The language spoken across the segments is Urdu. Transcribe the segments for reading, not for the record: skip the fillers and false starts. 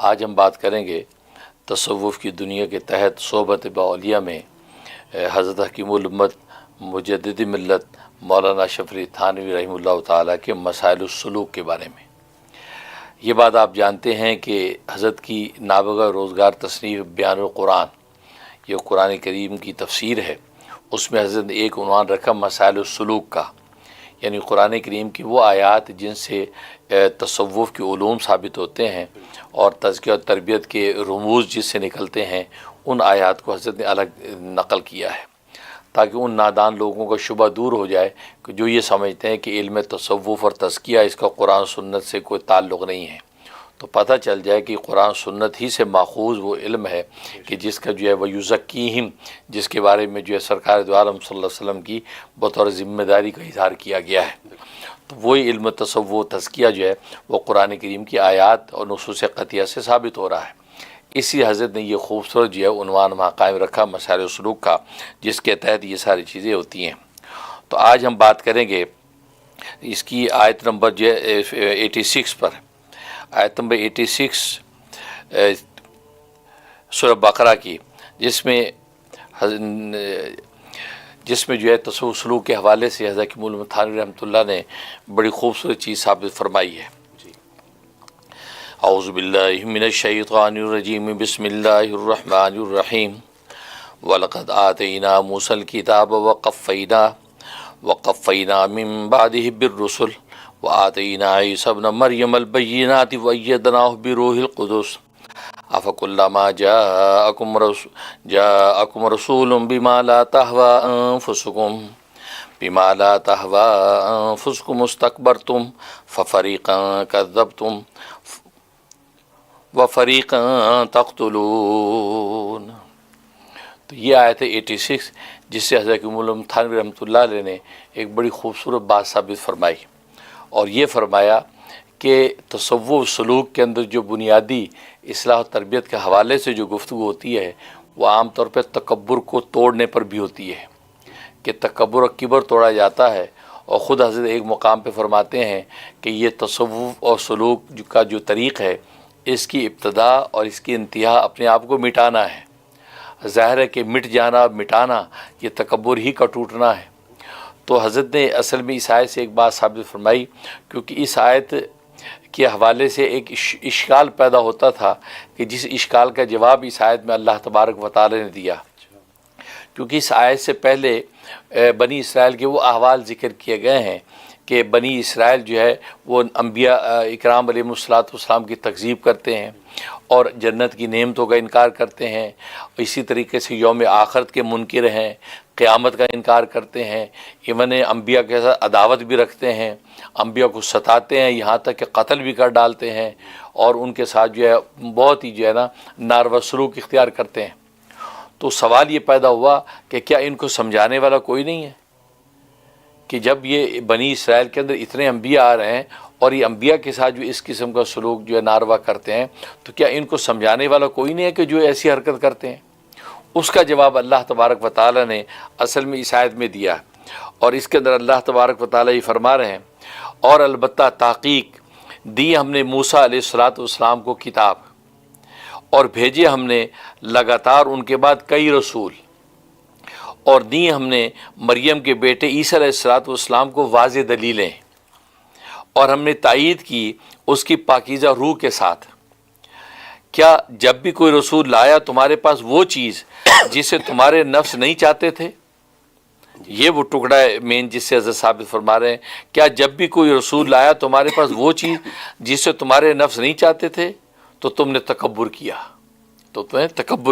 آج ہم بات کریں گے تصوف کی دنیا کے تحت صحبت باولیاء میں حضرت حکیم الامت مجدد ملت مولانا اشرف علی تھانوی رحمہ اللہ تعالیٰ کے مسائل السلوک کے بارے میں۔ یہ بات آپ جانتے ہیں کہ حضرت کی نابغہ روزگار تصنیف بیان القرآن، یہ قرآن کریم کی تفسیر ہے، اس میں حضرت نے ایک عنوان رکھا مسائل السلوک کا، یعنی قرآن کریم کی وہ آیات جن سے تصوف کے علوم ثابت ہوتے ہیں اور تزکیہ و تربیت کے رموز جس سے نکلتے ہیں، ان آیات کو حضرت نے الگ نقل کیا ہے تاکہ ان نادان لوگوں کا شبہ دور ہو جائے کہ جو یہ سمجھتے ہیں کہ علم تصوف اور تزکیہ اس کا قرآن سنت سے کوئی تعلق نہیں ہے، تو پتہ چل جائے کہ قرآن سنت ہی سے ماخوذ وہ علم ہے کہ جس کا جو ہے وَيُزَكِّيهِمْ، جس کے بارے میں جو ہے سرکار دو عالم صلی اللہ علیہ وسلم کی بطور ذمہ داری کا اظہار کیا گیا ہے۔ تو وہی علم تصوف و تزکیہ جو ہے وہ قرآن کریم کی آیات اور نصوص قطعیہ سے ثابت ہو رہا ہے۔ اسی حضرت نے یہ خوبصورت جو ہے عنوان وہاں قائم رکھا مسائل السلوک کا، جس کے تحت یہ ساری چیزیں ہوتی ہیں۔ تو آج ہم بات کریں گے اس کی آیت نمبر جو ہے 86 پر، آیت نمبر 86 سورہ بقرہ کی، جس میں جو ہے تصوف سلوک کے حوالے سے حضرت حکیم الامت تھانوی رحمۃ اللہ نے بڑی خوبصورت چیز ثابت فرمائی ہے۔ اعوذ باللہ من الشیطان الرجیم، بسم اللہ الرحمن الرحیم، وَلَقَدْ آتَيْنَا مُوسَى الْكِتَابَ وَقَفَّيْنَا مِن بَعْدِهِ بِالرُّسُلِ وَآتَيْنَا عِيسَى ابْنَ مَرْيَمَ الْبَيِّنَاتِ وَأَيَّدْنَاهُ بِرُوحِ الْقُدُسِ أَفَكُلَّمَا جَاءَكُمْ رَسُولٌ بِمَا لَا تَهْوَىٰ أَنفُسُكُمُ اسْتَكْبَرْتُمْ فَفَرِيقًا كَذَّبْتُمْ وَفَرِيقًا تَقْتُلُونَ۔ تو یہ آیت ہے 86، جس سے حضرت حکیم الامت تھانوی رحمۃ اللہ علیہ نے ایک بڑی خوبصورت بات ثابت فرمائی، اور یہ فرمایا کہ تصوف سلوک کے اندر جو بنیادی اصلاح و تربیت کے حوالے سے جو گفتگو ہوتی ہے وہ عام طور پہ تکبر کو توڑنے پر بھی ہوتی ہے، کہ تکبر اور کبر توڑا جاتا ہے۔ اور خود حضرت ایک مقام پہ فرماتے ہیں کہ یہ تصوف اور سلوک کا جو طریق ہے، اس کی ابتدا اور اس کی انتہا اپنے آپ کو مٹانا ہے۔ ظاہر ہے کہ مٹ جانا، مٹانا، یہ تکبر ہی کا ٹوٹنا ہے۔ تو حضرت نے اصل میں اس آیت سے ایک بات ثابت فرمائی، کیونکہ اس آیت کے حوالے سے ایک اشکال پیدا ہوتا تھا کہ جس اشکال کا جواب اس آیت میں اللہ تبارک و تعالی نے دیا، کیونکہ اس آیت سے پہلے بنی اسرائیل کے وہ احوال ذکر کیے گئے ہیں کہ بنی اسرائیل جو ہے وہ انبیاء اکرام علیہم السلام کی تکذیب کرتے ہیں اور جنت کی نعمتوں کا انکار کرتے ہیں، اسی طریقے سے یوم آخرت کے منکر ہیں، قیامت کا انکار کرتے ہیں، ایون انبیاء کے ساتھ عداوت بھی رکھتے ہیں، انبیاء کو ستاتے ہیں، یہاں تک کہ قتل بھی کر ڈالتے ہیں، اور ان کے ساتھ جو ہے بہت ہی جو ہے نا ناروا سلوک اختیار کرتے ہیں۔ تو سوال یہ پیدا ہوا کہ کیا ان کو سمجھانے والا کوئی نہیں ہے؟ کہ جب یہ بنی اسرائیل کے اندر اتنے انبیاء آ رہے ہیں اور یہ انبیاء کے ساتھ جو اس قسم کا سلوک جو ہے ناروا کرتے ہیں، تو کیا ان کو سمجھانے والا کوئی نہیں ہے کہ جو ایسی حرکت کرتے ہیں؟ اس کا جواب اللہ تبارک و تعالی نے اصل میں اس آیت میں دیا، اور اس کے اندر اللہ تبارک و تعالی یہ فرما رہے ہیں، اور البتہ تحقیق دی ہم نے موسیٰ علیہ السلام کو کتاب، اور بھیجے ہم نے لگاتار ان کے بعد کئی رسول، اور دی ہم نے مریم کے بیٹے عیسیٰ علیہ السلام کو واضح دلیلیں، اور ہم نے تائید کی اس کی پاکیزہ روح کے ساتھ۔ کیا جب بھی کوئی رسول لایا تمہارے پاس وہ چیز جسے تمہارے نفس نہیں چاہتے تھے؟ یہ وہ ٹکڑا ہے مین جس سے حضرت ثابت فرما رہے ہیں، کیا جب بھی کوئی رسول لایا تمہارے پاس وہ چیز جسے تمہارے نفس نہیں چاہتے تھے تو تم نے تکبر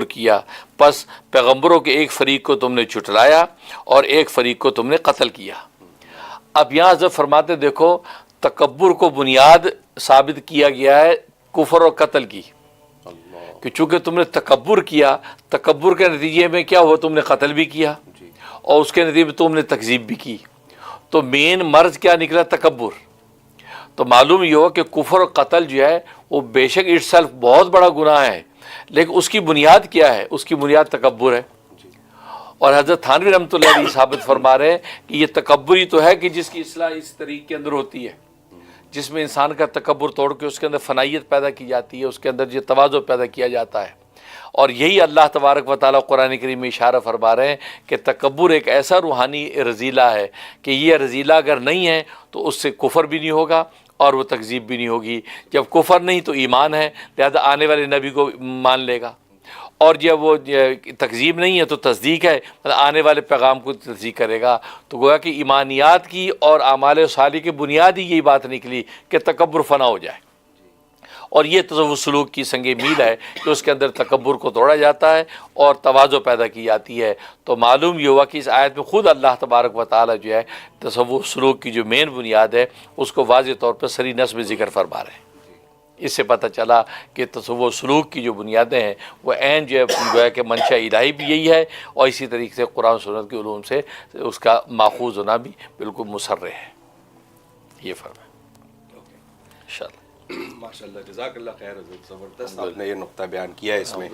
کیا، پس پیغمبروں کے ایک فریق کو تم نے جھٹلایا اور ایک فریق کو تم نے قتل کیا۔ اب یہاں حضرت فرماتے دیکھو تکبر کو بنیاد ثابت کیا گیا ہے کفر اور قتل کی، کہ چونکہ تم نے تکبر کیا، تکبر کے نتیجے میں کیا ہوا، تم نے قتل بھی کیا اور اس کے نتیجے میں تم نے تکذیب بھی کی۔ تو مین مرض کیا نکلا؟ تکبر۔ تو معلوم یہ ہو کہ کفر اور قتل جو ہے وہ بے شک اٹ سیلف بہت بڑا گناہ ہے، لیکن اس کی بنیاد کیا ہے؟ اس کی بنیاد تکبر ہے۔ اور حضرت تھانوی رحمۃ اللہ علیہ ثابت فرما رہے ہیں کہ یہ تکبر ہی تو ہے کہ جس کی اصلاح اس طریق کے اندر ہوتی ہے، جس میں انسان کا تکبر توڑ کے اس کے اندر فنائیت پیدا کی جاتی ہے، اس کے اندر جو تواضع پیدا کیا جاتا ہے. اور یہی اللہ تبارک و تعالیٰ قرآن کریم میں اشارہ فرما رہے ہیں کہ تکبر ایک ایسا روحانی رذیلہ ہے کہ یہ رذیلہ اگر نہیں ہے تو اس سے کفر بھی نہیں ہوگا اور وہ تکذیب بھی نہیں ہوگی. جب کفر نہیں تو ایمان ہے، لہذا آنے والے نبی کو مان لے گا. اور جب وہ تکذیب نہیں ہے تو تصدیق ہے، مطلب آنے والے پیغام کو تصدیق کرے گا. تو گویا کہ ایمانیات کی اور اعمال صالح کی بنیاد ہی یہی بات نکلی کہ تکبر فنا ہو جائے. اور یہ تصوف سلوک کی سنگ میل ہے کہ اس کے اندر تکبر کو توڑا جاتا ہے اور تواضع پیدا کی جاتی ہے. تو معلوم یہ ہوا کہ اس آیت میں خود اللہ تبارک و تعالیٰ جو ہے تصوف سلوک کی جو مین بنیاد ہے اس کو واضح طور پر صریح نص میں ذکر فرما رہے ہیں. اس سے پتہ چلا کہ تصوف سلوک کی جو بنیادیں ہیں وہ عین جو ہے کہ منشا الہی بھی یہی ہے، اور اسی طریقے سے قرآن و سنت کے علوم سے اس کا ماخوذ ہونا بھی بالکل مسرح ہے. یہ فرق ہے انشاءاللہ. ماشاء اللہ، جزاک اللہ خیر حضرت، زبردست آپ نے یہ نقطہ بیان کیا ہے اس میں.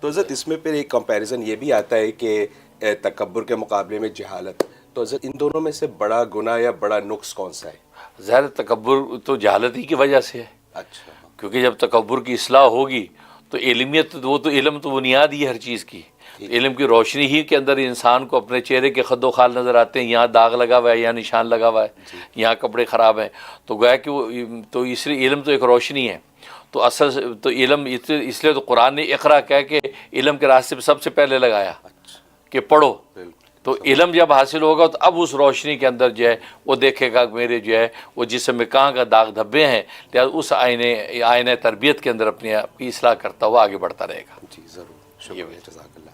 تو حضرت اس میں پھر ایک کمپیریزن یہ بھی آتا ہے کہ تکبر کے مقابلے میں جہالت، تو حضرت ان دونوں میں سے بڑا گناہ یا بڑا نقص کون سا ہے؟ ظاہر تکبر تو جہالت ہی کی وجہ سے ہے، اچھا، کیونکہ جب تکبر کی اصلاح ہوگی تو علمیت، وہ تو علم تو بنیاد ہی ہے ہر چیز کی. علم کی روشنی ہی کے اندر انسان کو اپنے چہرے کے خد و خال نظر آتے ہیں، یہاں داغ لگا ہوا ہے، یہاں نشان لگا ہوا ہے، یہاں کپڑے خراب ہیں. تو گویا کہ وہ تو اس لیے علم تو ایک روشنی ہے. تو اصل تو علم اس لیے تو قرآن نے اقرا کہہ کے علم کے راستے پہ سب سے پہلے لگایا کہ پڑھو. تو علم جب حاصل ہوگا تو اب اس روشنی کے اندر جو ہے وہ دیکھے گا میرے جو ہے وہ جسم میں کہاں کا داغ دھبے ہیں، لہٰذا اس آئینہ تربیت کے اندر اپنی اصلاح کرتا ہوا آگے بڑھتا رہے گا. جی ضرور، شکریہ، جزاک اللہ.